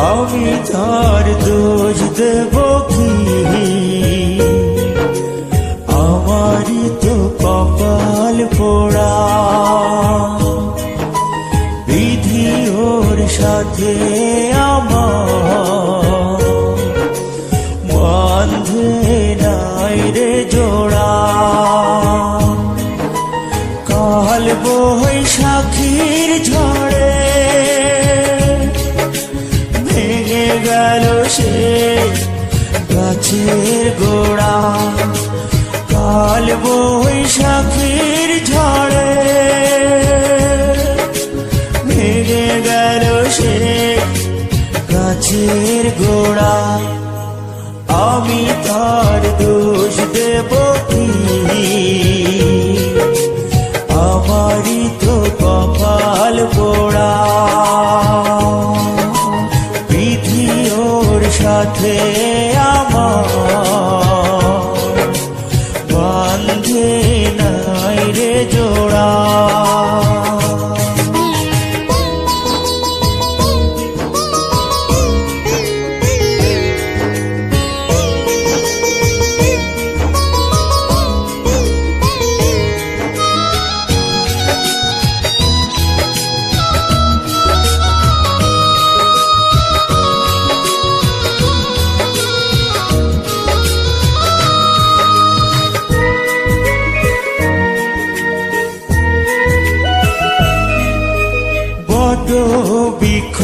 আমি তার দোষ দেব কি? আমারই তো কপাল পোড়া, বিধি ওর সাথে আমার বাঁধে নাই রে জোড়া। কাল বৈশাখীর ঝড়ে ভেঙে গেল সে গাছের গোড়া। কাল বৈশাখীর ঝড়ে ভেঙে গেল সে গাছের গোড়া। আমি তার দোষ দেব কি? আমারই তো কপাল পোড়া, বিধি ওর সাথে আমার বাঁধে নাই রে জোড়া। বৃক্ষ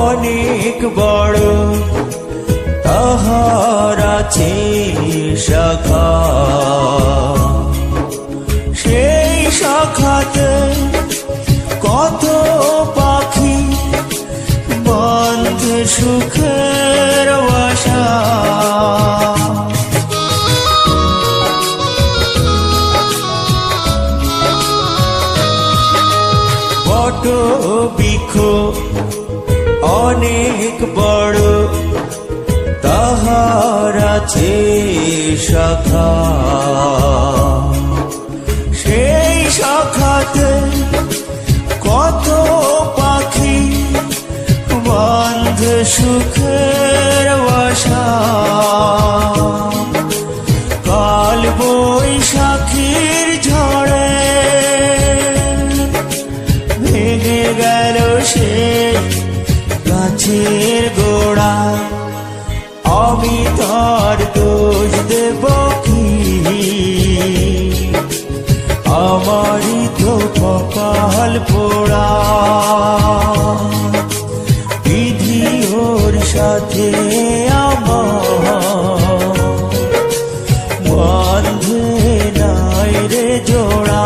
অনেক বড়, তাহার আছে শাখা। সেই শাখাতে কত পাখি বাঁধে সুখের বাসা। বৃক্ষ অনেক বড়, তাহার আছে শাখা। সেই শাখাতে কত পাখি বাঁধে সুখের বাসা। কাল বৈশাখীর ঝড়ে ভেঙে গেল সে গাছের গোড়া। আমি তার দোষ দেব কি? আমারই তো কপাল পোড়া, বিধি ওর সাথে আমার বাঁধে নাই রে জোড়া।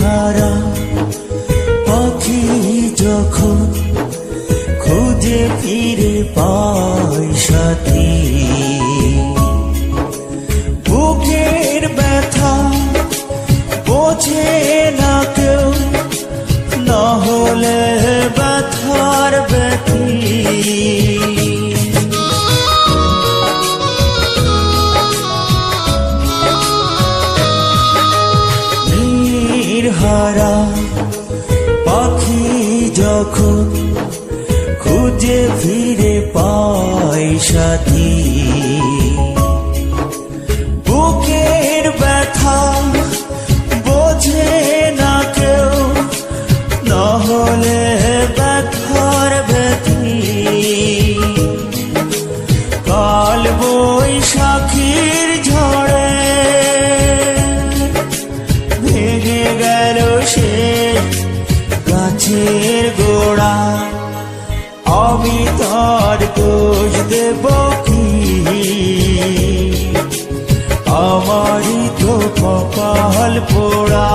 হারা পাখি যখন খুঁজে ফিরে পায় সাথী, বুকের ব্যথা বোঝে না কেউ, না হলে ব্যথার ব্যথী। হারা পাখি যখন খুঁজে ফিরে পায় সাথী, বুকের ব্যথা বোঝে না কেউ, না হলে ব্যথার ব্যথী। কাল বৈশাখীর ঝড়ে ভেঙে গেল সে গাছের গোড়া। আমি তার দোষ দেব কি? আমারই তো কপাল পোড়া।